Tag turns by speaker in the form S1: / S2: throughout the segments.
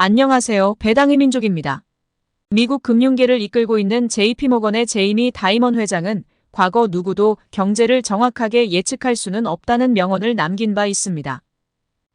S1: 안녕하세요. 배당의 민족입니다. 미국 금융계를 이끌고 있는 JP모건의 제이미 다이먼 회장은 과거 누구도 경제를 정확하게 예측할 수는 없다는 명언을 남긴 바 있습니다.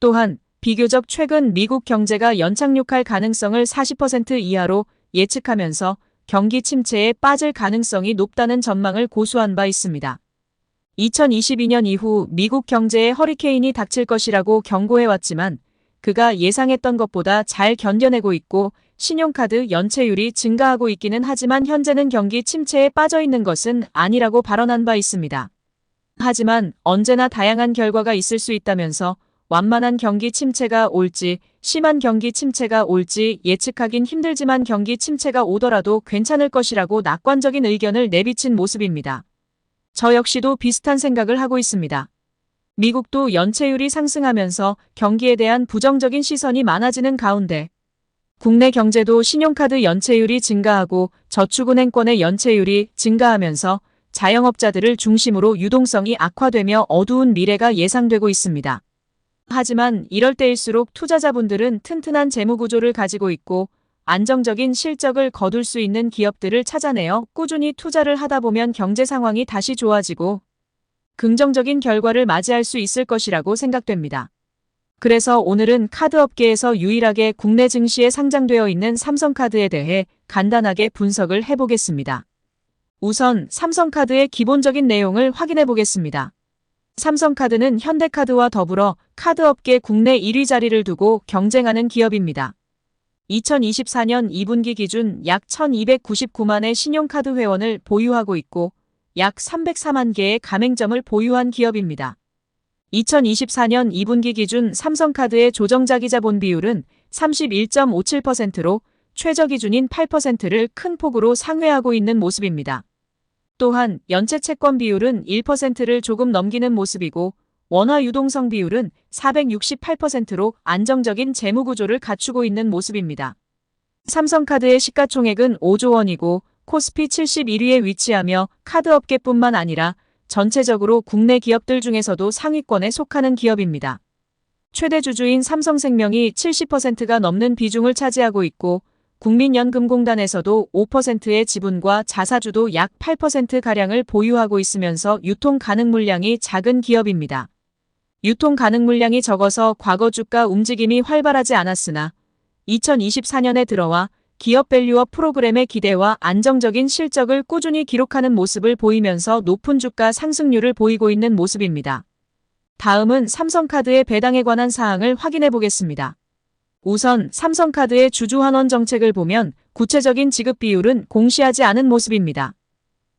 S1: 또한 비교적 최근 미국 경제가 연착륙할 가능성을 40% 이하로 예측하면서 경기 침체에 빠질 가능성이 높다는 전망을 고수한 바 있습니다. 2022년 이후 미국 경제에 허리케인이 닥칠 것이라고 경고해왔지만 그가 예상했던 것보다 잘 견뎌내고 있고 신용카드 연체율이 증가하고 있기는 하지만 현재는 경기 침체에 빠져 있는 것은 아니라고 발언한 바 있습니다. 하지만 언제나 다양한 결과가 있을 수 있다면서 완만한 경기 침체가 올지 심한 경기 침체가 올지 예측하긴 힘들지만 경기 침체가 오더라도 괜찮을 것이라고 낙관적인 의견을 내비친 모습입니다. 저 역시도 비슷한 생각을 하고 있습니다. 미국도 연체율이 상승하면서 경기에 대한 부정적인 시선이 많아지는 가운데 국내 경제도 신용카드 연체율이 증가하고 저축은행권의 연체율이 증가하면서 자영업자들을 중심으로 유동성이 악화되며 어두운 미래가 예상되고 있습니다. 하지만 이럴 때일수록 투자자분들은 튼튼한 재무구조를 가지고 있고 안정적인 실적을 거둘 수 있는 기업들을 찾아내어 꾸준히 투자를 하다 보면 경제 상황이 다시 좋아지고 긍정적인 결과를 맞이할 수 있을 것이라고 생각됩니다. 그래서 오늘은 카드업계에서 유일하게 국내 증시에 상장되어 있는 삼성카드에 대해 간단하게 분석을 해보겠습니다. 우선 삼성카드의 기본적인 내용을 확인해 보겠습니다. 삼성카드는 현대카드와 더불어 카드업계 국내 1위 자리를 두고 경쟁하는 기업입니다. 2024년 2분기 기준 약 1299만의 신용카드 회원을 보유하고 있고 약 304만 개의 가맹점을 보유한 기업입니다. 2024년 2분기 기준 삼성카드의 조정자기자본 비율은 31.57%로 최저 기준인 8%를 큰 폭으로 상회하고 있는 모습입니다. 또한 연체 채권 비율은 1%를 조금 넘기는 모습이고 원화 유동성 비율은 468%로 안정적인 재무 구조를 갖추고 있는 모습입니다. 삼성카드의 시가총액은 5조 원이고 코스피 71위에 위치하며 카드업계뿐만 아니라 전체적으로 국내 기업들 중에서도 상위권에 속하는 기업입니다. 최대 주주인 삼성생명이 70%가 넘는 비중을 차지하고 있고 국민연금공단에서도 5%의 지분과 자사주도 약 8%가량을 보유하고 있으면서 유통 가능 물량이 작은 기업입니다. 유통 가능 물량이 적어서 과거 주가 움직임이 활발하지 않았으나 2024년에 들어와 기업 밸류업 프로그램의 기대와 안정적인 실적을 꾸준히 기록하는 모습을 보이면서 높은 주가 상승률을 보이고 있는 모습입니다. 다음은 삼성카드의 배당에 관한 사항을 확인해 보겠습니다. 우선 삼성카드의 주주환원 정책을 보면 구체적인 지급 비율은 공시하지 않은 모습입니다.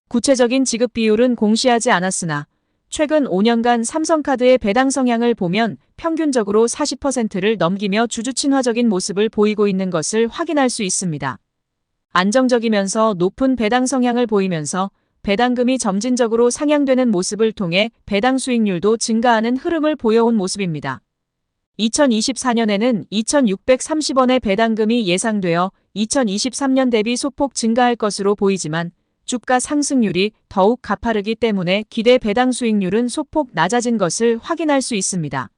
S1: 구체적인 지급 비율은 공시하지 않았으나 최근 5년간 삼성카드의 배당 성향을 보면 평균적으로 40%를 넘기며 주주 친화적인 모습을 보이고 있는 것을 확인할 수 있습니다. 안정적이면서 높은 배당 성향을 보이면서 배당금이 점진적으로 상향되는 모습을 통해 배당 수익률도 증가하는 흐름을 보여온 모습입니다. 2024년에는 2,630원의 배당금이 예상되어 2023년 대비 소폭 증가할 것으로 보이지만 주가 상승률이 더욱 가파르기 때문에 기대 배당 수익률은 소폭 낮아진 것을 확인할 수 있습니다.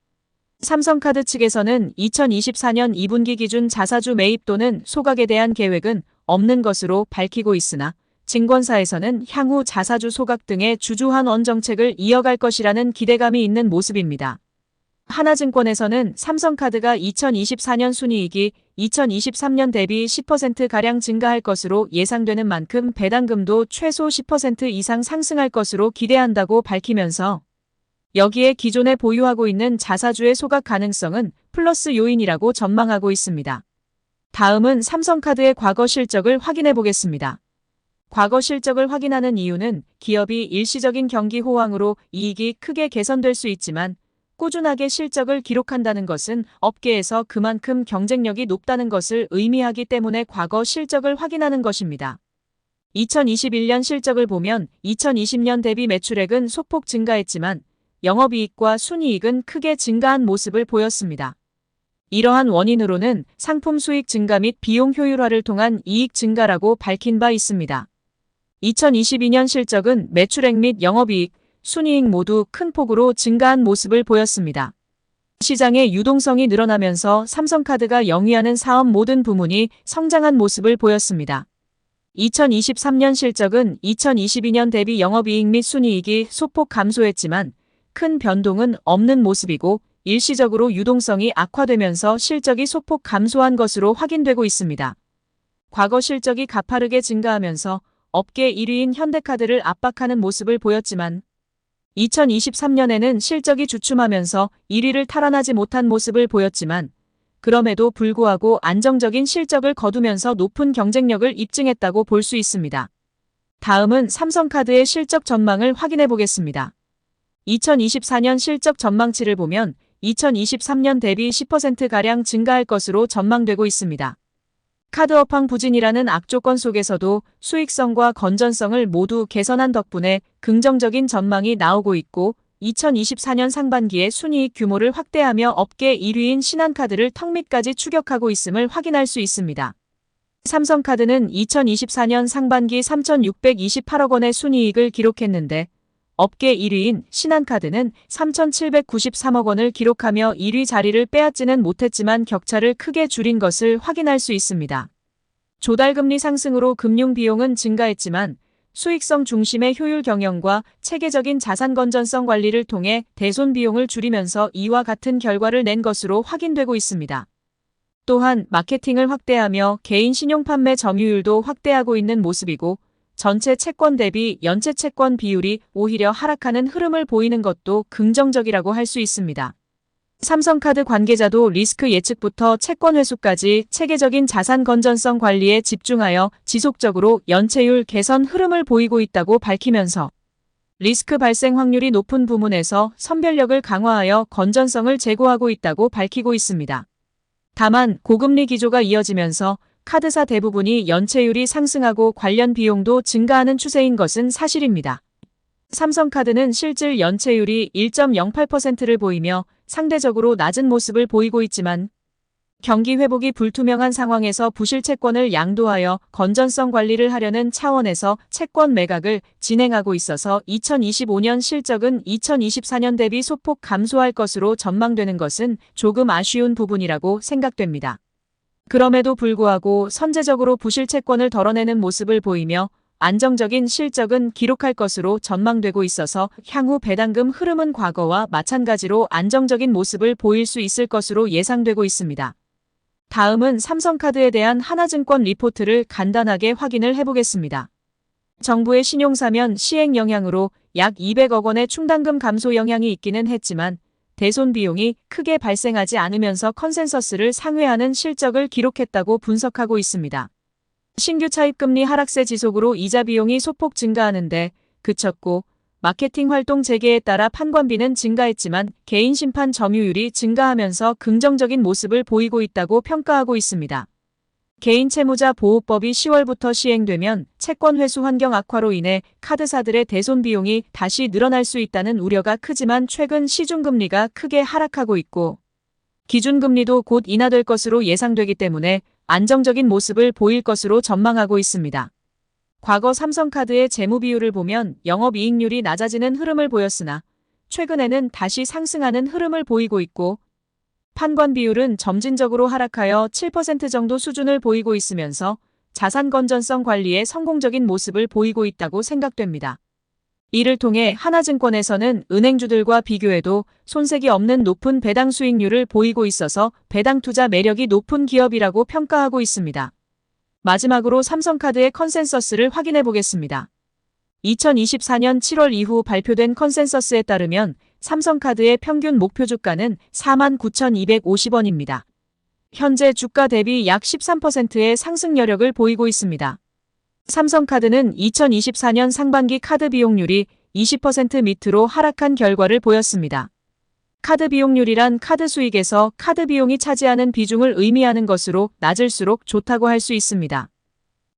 S1: 삼성카드 측에서는 2024년 2분기 기준 자사주 매입 또는 소각에 대한 계획은 없는 것으로 밝히고 있으나 증권사에서는 향후 자사주 소각 등의 주주환원 정책을 이어갈 것이라는 기대감이 있는 모습입니다. 하나증권에서는 삼성카드가 2024년 순이익이 2023년 대비 10%가량 증가할 것으로 예상되는 만큼 배당금도 최소 10% 이상 상승할 것으로 기대한다고 밝히면서 여기에 기존에 보유하고 있는 자사주의 소각 가능성은 플러스 요인이라고 전망하고 있습니다. 다음은 삼성카드의 과거 실적을 확인해 보겠습니다. 과거 실적을 확인하는 이유는 기업이 일시적인 경기 호황으로 이익이 크게 개선될 수 있지만 꾸준하게 실적을 기록한다는 것은 업계에서 그만큼 경쟁력이 높다는 것을 의미하기 때문에 과거 실적을 확인하는 것입니다. 2021년 실적을 보면 2020년 대비 매출액은 소폭 증가했지만 영업이익과 순이익은 크게 증가한 모습을 보였습니다. 이러한 원인으로는 상품 수익 증가 및 비용 효율화를 통한 이익 증가라고 밝힌 바 있습니다. 2022년 실적은 매출액 및 영업이익, 순이익 모두 큰 폭으로 증가한 모습을 보였습니다. 시장의 유동성이 늘어나면서 삼성카드가 영위하는 사업 모든 부문이 성장한 모습을 보였습니다. 2023년 실적은 2022년 대비 영업이익 및 순이익이 소폭 감소했지만 큰 변동은 없는 모습이고 일시적으로 유동성이 악화되면서 실적이 소폭 감소한 것으로 확인되고 있습니다. 과거 실적이 가파르게 증가하면서 업계 1위인 현대카드를 압박하는 모습을 보였지만 2023년에는 실적이 주춤하면서 1위를 탈환하지 못한 모습을 보였지만 그럼에도 불구하고 안정적인 실적을 거두면서 높은 경쟁력을 입증했다고 볼 수 있습니다. 다음은 삼성카드의 실적 전망을 확인해 보겠습니다. 2024년 실적 전망치를 보면 2023년 대비 10%가량 증가할 것으로 전망되고 있습니다. 카드 업황 부진이라는 악조건 속에서도 수익성과 건전성을 모두 개선한 덕분에 긍정적인 전망이 나오고 있고 2024년 상반기에 순이익 규모를 확대하며 업계 1위인 신한카드를 턱 밑까지 추격하고 있음을 확인할 수 있습니다. 삼성카드는 2024년 상반기 3,628억 원의 순이익을 기록했는데 업계 1위인 신한카드는 3,793억 원을 기록하며 1위 자리를 빼앗지는 못했지만 격차를 크게 줄인 것을 확인할 수 있습니다. 조달금리 상승으로 금융비용은 증가했지만 수익성 중심의 효율 경영과 체계적인 자산 건전성 관리를 통해 대손 비용을 줄이면서 이와 같은 결과를 낸 것으로 확인되고 있습니다. 또한 마케팅을 확대하며 개인 신용 판매 점유율도 확대하고 있는 모습이고 전체 채권 대비 연체 채권 비율이 오히려 하락하는 흐름을 보이는 것도 긍정적이라고 할 수 있습니다. 삼성카드 관계자도 리스크 예측부터 채권 회수까지 체계적인 자산 건전성 관리에 집중하여 지속적으로 연체율 개선 흐름을 보이고 있다고 밝히면서 리스크 발생 확률이 높은 부문에서 선별력을 강화하여 건전성을 제고하고 있다고 밝히고 있습니다. 다만 고금리 기조가 이어지면서 카드사 대부분이 연체율이 상승하고 관련 비용도 증가하는 추세인 것은 사실입니다. 삼성카드는 실질 연체율이 1.08%를 보이며 상대적으로 낮은 모습을 보이고 있지만 경기 회복이 불투명한 상황에서 부실 채권을 양도하여 건전성 관리를 하려는 차원에서 채권 매각을 진행하고 있어서 2025년 실적은 2024년 대비 소폭 감소할 것으로 전망되는 것은 조금 아쉬운 부분이라고 생각됩니다. 그럼에도 불구하고 선제적으로 부실 채권을 덜어내는 모습을 보이며 안정적인 실적은 기록할 것으로 전망되고 있어서 향후 배당금 흐름은 과거와 마찬가지로 안정적인 모습을 보일 수 있을 것으로 예상되고 있습니다. 다음은 삼성카드에 대한 하나증권 리포트를 간단하게 확인을 해보겠습니다. 정부의 신용사면 시행 영향으로 약 200억 원의 충당금 감소 영향이 있기는 했지만 대손 비용이 크게 발생하지 않으면서 컨센서스를 상회하는 실적을 기록했다고 분석하고 있습니다. 신규 차입금리 하락세 지속으로 이자 비용이 소폭 증가하는데 그쳤고 마케팅 활동 재개에 따라 판관비는 증가했지만 개인 심판 점유율이 증가하면서 긍정적인 모습을 보이고 있다고 평가하고 있습니다. 개인 채무자 보호법이 10월부터 시행되면 채권 회수 환경 악화로 인해 카드사들의 대손 비용이 다시 늘어날 수 있다는 우려가 크지만 최근 시중금리가 크게 하락하고 있고 기준금리도 곧 인하될 것으로 예상되기 때문에 안정적인 모습을 보일 것으로 전망하고 있습니다. 과거 삼성카드의 재무 비율을 보면 영업이익률이 낮아지는 흐름을 보였으나 최근에는 다시 상승하는 흐름을 보이고 있고 판관 비율은 점진적으로 하락하여 7% 정도 수준을 보이고 있으면서 자산 건전성 관리에 성공적인 모습을 보이고 있다고 생각됩니다. 이를 통해 하나증권에서는 은행주들과 비교해도 손색이 없는 높은 배당 수익률을 보이고 있어서 배당 투자 매력이 높은 기업이라고 평가하고 있습니다. 마지막으로 삼성카드의 컨센서스를 확인해 보겠습니다. 2024년 7월 이후 발표된 컨센서스에 따르면 삼성카드의 평균 목표 주가는 49,250원입니다. 현재 주가 대비 약 13%의 상승 여력을 보이고 있습니다. 삼성카드는 2024년 상반기 카드 비용률이 20% 밑으로 하락한 결과를 보였습니다. 카드 비용률이란 카드 수익에서 카드 비용이 차지하는 비중을 의미하는 것으로 낮을수록 좋다고 할 수 있습니다.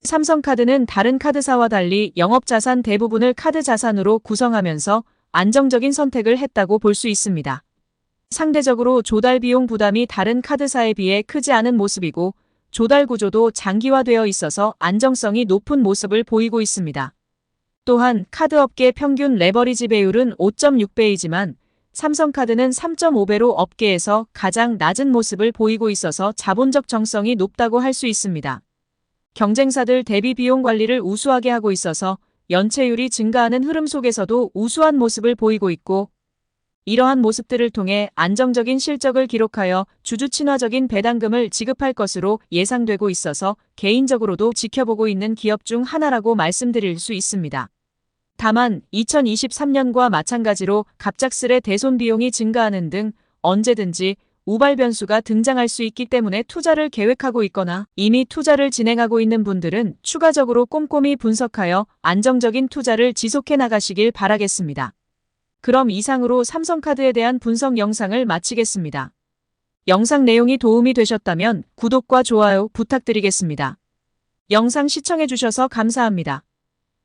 S1: 삼성카드는 다른 카드사와 달리 영업자산 대부분을 카드 자산으로 구성하면서 안정적인 선택을 했다고 볼 수 있습니다. 상대적으로 조달 비용 부담이 다른 카드사에 비해 크지 않은 모습이고 조달 구조도 장기화되어 있어서 안정성이 높은 모습을 보이고 있습니다. 또한 카드업계 평균 레버리지 배율은 5.6배이지만 삼성카드는 3.5배로 업계에서 가장 낮은 모습을 보이고 있어서 자본적 정성이 높다고 할 수 있습니다. 경쟁사들 대비 비용 관리를 우수하게 하고 있어서 연체율이 증가하는 흐름 속에서도 우수한 모습을 보이고 있고, 이러한 모습들을 통해 안정적인 실적을 기록하여 주주 친화적인 배당금을 지급할 것으로 예상되고 있어서 개인적으로도 지켜보고 있는 기업 중 하나라고 말씀드릴 수 있습니다. 다만 2023년과 마찬가지로 갑작스레 대손 비용이 증가하는 등 언제든지 우발 변수가 등장할 수 있기 때문에 투자를 계획하고 있거나 이미 투자를 진행하고 있는 분들은 추가적으로 꼼꼼히 분석하여 안정적인 투자를 지속해 나가시길 바라겠습니다. 그럼 이상으로 삼성카드에 대한 분석 영상을 마치겠습니다. 영상 내용이 도움이 되셨다면 구독과 좋아요 부탁드리겠습니다. 영상 시청해 주셔서 감사합니다.